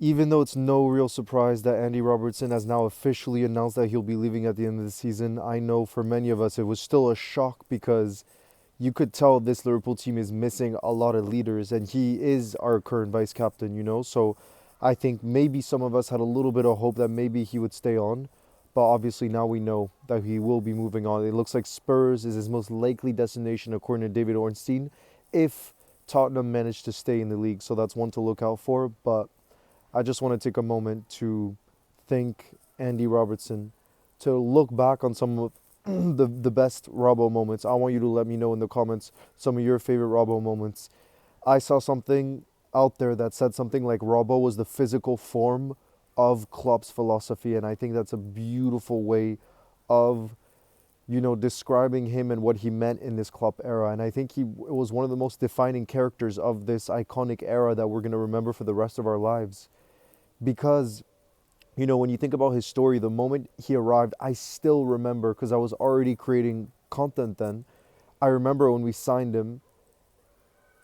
Even though it's no real surprise that Andy Robertson has now officially announced that he'll be leaving at the end of the season, I know for many of us it was still a shock because you could tell this Liverpool team is missing a lot of leaders, and he is our current vice captain, you know. So I think maybe some of us had a little bit of hope that maybe he would stay on, but obviously now we know that he will be moving on. It looks like Spurs is his most likely destination, according to David Ornstein, if Tottenham manage to stay in the league. So that's one to look out for. But I just want to take a moment to thank Andy Robertson, to look back on some of the best Robbo moments. I want you to let me know in the comments some of your favorite Robbo moments. I saw something out there that said something like Robbo was the physical form of Klopp's philosophy, and I think that's a beautiful way of describing him and what he meant in this Klopp era. And I think he was one of the most defining characters of this iconic era that we're going to remember for the rest of our lives. Because when you think about his story, the moment he arrived, I still remember because I was already creating content then. I remember when we signed him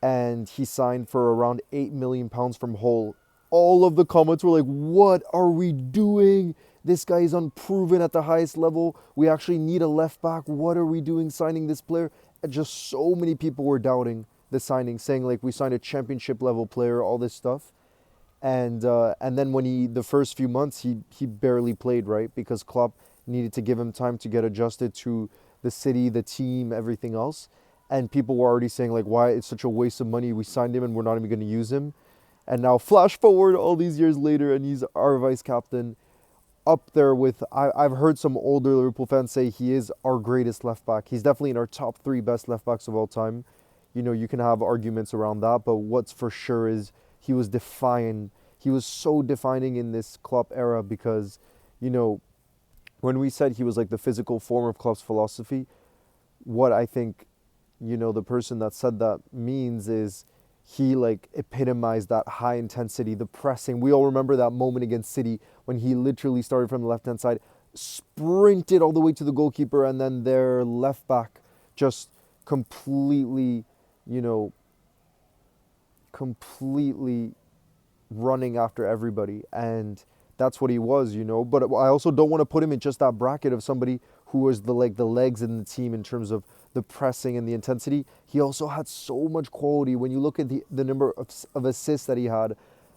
and he signed for around £8 million from Hull. All of the comments were like, what are we doing? This guy is unproven at the highest level. We actually need a left back. What are we doing signing this player? And just so many people were doubting the signing, saying like we signed a championship level player, all this stuff. And then when the first few months he barely played, right, because Klopp needed to give him time to get adjusted to the city, the team, everything else, and people were already saying like why it's such a waste of money, we signed him and we're not even going to use him. And now flash forward all these years later and he's our vice captain, up there with I've heard some older Liverpool fans say he is our greatest left back. He's definitely in our top 3 best left backs of all time. You can have arguments around that, but what's for sure is he was defiant. He was so defining in this Klopp era because, you know, when we said he was like the physical form of Klopp's philosophy, what I think, the person that said that means is he like epitomized that high intensity, the pressing. We all remember that moment against City when he literally started from the left hand side, sprinted all the way to the goalkeeper, and then their left back just completely, you know, completely running after everybody. And that's what he was. But I also don't want to put him in just that bracket of somebody who was the legs in the team in terms of the pressing and the intensity. He also had so much quality. When you look at the number of assists that he had,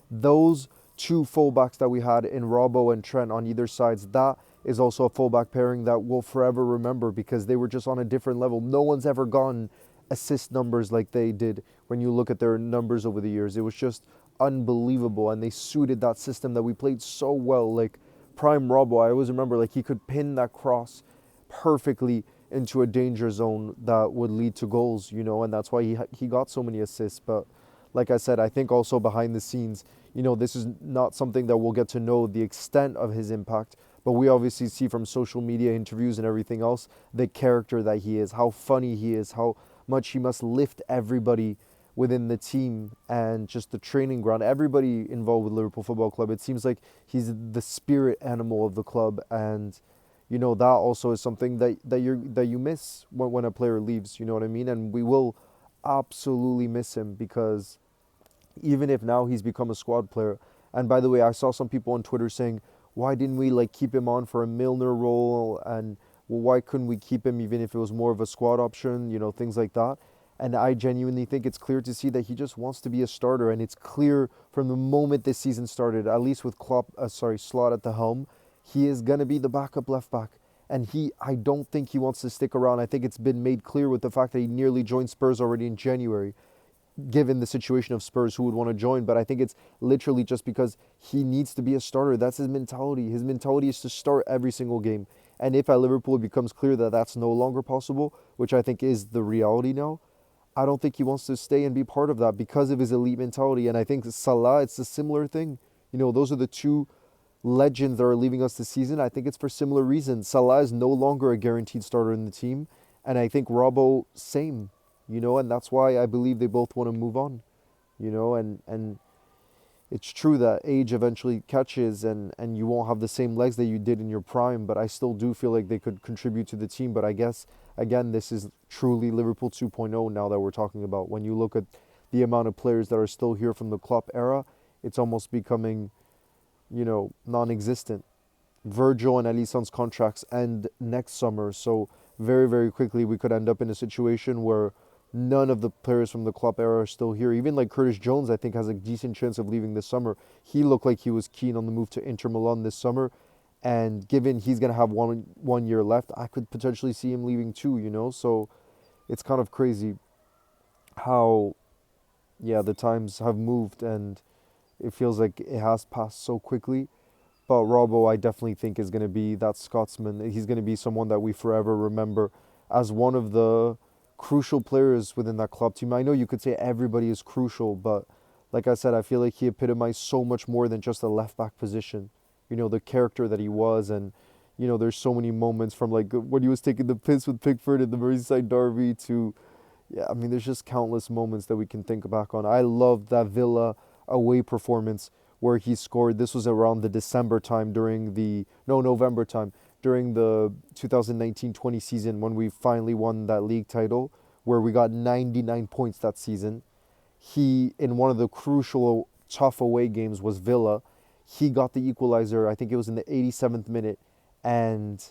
those two fullbacks that we had in Robbo and Trent on either sides, that is also a fullback pairing that we'll forever remember because they were just on a different level. No one's ever gotten assist numbers like they did when you look at their numbers over the years. It was just unbelievable, and they suited that system that we played so well. Like prime Robbo, I always remember like he could pin that cross perfectly into a danger zone that would lead to goals, and that's why he got so many assists. But like I said, I think also behind the scenes, this is not something that we'll get to know the extent of his impact, but we obviously see from social media interviews and everything else the character that he is, how funny he is, how much he must lift everybody within the team and just the training ground, everybody involved with Liverpool Football Club. It seems like he's the spirit animal of the club, and that also is something that you miss when a player leaves. You know what I mean? And we will absolutely miss him because even if now he's become a squad player. And by the way, I saw some people on Twitter saying, why didn't we like keep him on for a Milner role, and well, why couldn't we keep him even if it was more of a squad option, things like that. And I genuinely think it's clear to see that he just wants to be a starter, and it's clear from the moment this season started, at least with Slot at the helm, he is going to be the backup left back. And I don't think he wants to stick around. I think it's been made clear with the fact that he nearly joined Spurs already in January, given the situation of Spurs who would want to join. But I think it's literally just because he needs to be a starter. That's his mentality. His mentality is to start every single game. And if at Liverpool it becomes clear that that's no longer possible, which I think is the reality now, I don't think he wants to stay and be part of that because of his elite mentality. And I think Salah, it's a similar thing. Those are the two legends that are leaving us this season. I think it's for similar reasons. Salah is no longer a guaranteed starter in the team. And I think Robbo, same, and that's why I believe they both want to move on, and it's true that age eventually catches and you won't have the same legs that you did in your prime, but I still do feel like they could contribute to the team. But I guess, again, this is truly Liverpool 2.0 now that we're talking about. When you look at the amount of players that are still here from the Klopp era, it's almost becoming non-existent. Virgil and Alisson's contracts end next summer, so very, very quickly we could end up in a situation where none of the players from the Klopp era are still here. Even like Curtis Jones, I think, has a decent chance of leaving this summer. He looked like he was keen on the move to Inter Milan this summer, and given he's gonna have one year left, I could potentially see him leaving too. So it's kind of crazy how, yeah, the times have moved, and it feels like it has passed so quickly. But Robbo, I definitely think, is going to be that Scotsman. He's going to be someone that we forever remember as one of the crucial players within that club team. I know you could say everybody is crucial, but like I said, I feel like he epitomized so much more than just a left back position. The character that he was, and there's so many moments from like when he was taking the piss with Pickford in the Merseyside derby to, yeah, I mean, there's just countless moments that we can think back on. I loved that Villa away performance where he scored. This was around the December time during the, no, November time during the 2019-20 season when we finally won that league title, where we got 99 points that season. He, in one of the crucial, tough away games, was Villa. He got the equalizer. I think it was in the 87th minute, and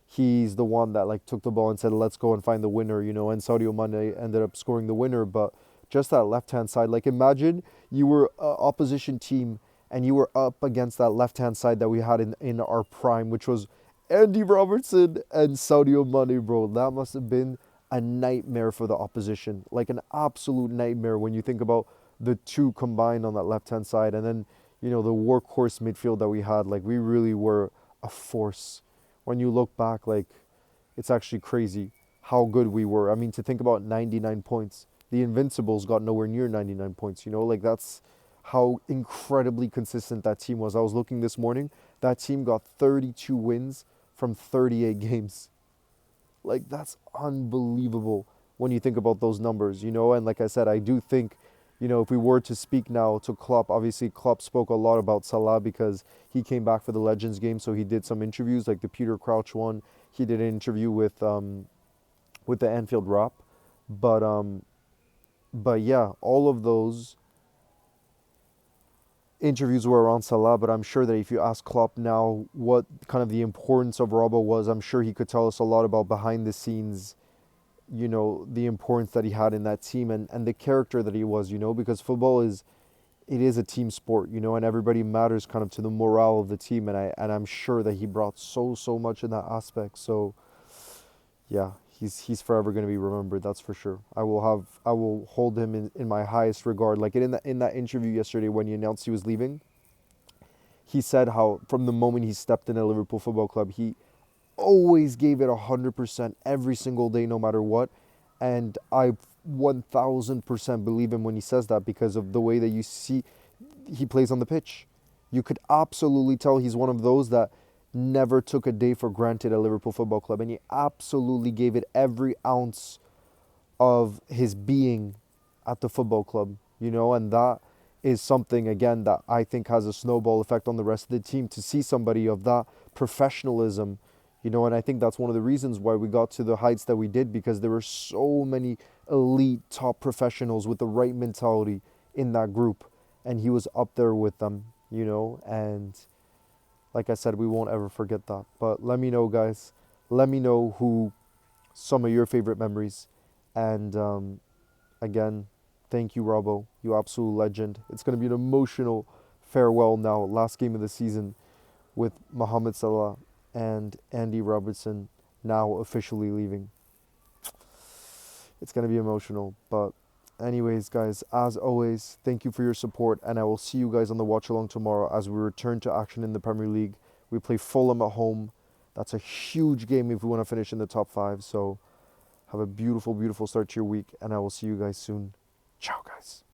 he's the one that like took the ball and said, "Let's go and find the winner." And Sadio Mane ended up scoring the winner. But just that left hand side, like imagine you were a opposition team and you were up against that left hand side that we had in our prime, which was Andy Robertson and Sadio Mane, bro. That must have been a nightmare for the opposition, like an absolute nightmare when you think about the two combined on that left hand side, and then the workhorse midfield that we had. Like we really were a force. When you look back, like it's actually crazy how good we were. I mean, to think about 99 points, the Invincibles got nowhere near 99 points. Like that's how incredibly consistent that team was. I was looking this morning, that team got 32 wins from 38 games. Like that's unbelievable when you think about those numbers. And like I said, I do think, if we were to speak now to Klopp, obviously Klopp spoke a lot about Salah because he came back for the Legends game, so he did some interviews, like the Peter Crouch one. He did an interview with the Anfield Rap, but yeah, all of those interviews were around Salah. But I'm sure that if you ask Klopp now what kind of the importance of Robbo was, I'm sure he could tell us a lot about behind the scenes, the importance that he had in that team, and the character that he was, because football is a team sport, and everybody matters kind of to the morale of the team, and I'm sure that he brought so much in that aspect. So yeah, he's forever going to be remembered, that's for sure. I will hold him in my highest regard. Like in that interview yesterday when he announced he was leaving, he said how from the moment he stepped in a Liverpool Football Club, he always gave it 100% every single day, no matter what. And I 1000% believe him when he says that because of the way that you see he plays on the pitch. You could absolutely tell he's one of those that never took a day for granted at Liverpool Football Club, and he absolutely gave it every ounce of his being at the football club, and that is something, again, that I think has a snowball effect on the rest of the team to see somebody of that professionalism, and I think that's one of the reasons why we got to the heights that we did, because there were so many elite top professionals with the right mentality in that group, and he was up there with them, and like I said, we won't ever forget that. But let me know, guys. Let me know who some of your favorite memories. And again, thank you, Robbo. You absolute legend. It's going to be an emotional farewell now. Last game of the season with Mohamed Salah and Andy Robertson now officially leaving. It's going to be emotional. But anyways, guys, as always, thank you for your support, and I will see you guys on the watch along tomorrow as we return to action in the Premier League. We play Fulham at home. That's a huge game if we want to finish in the top 5. So have a beautiful, beautiful start to your week, and I will see you guys soon. Ciao, guys.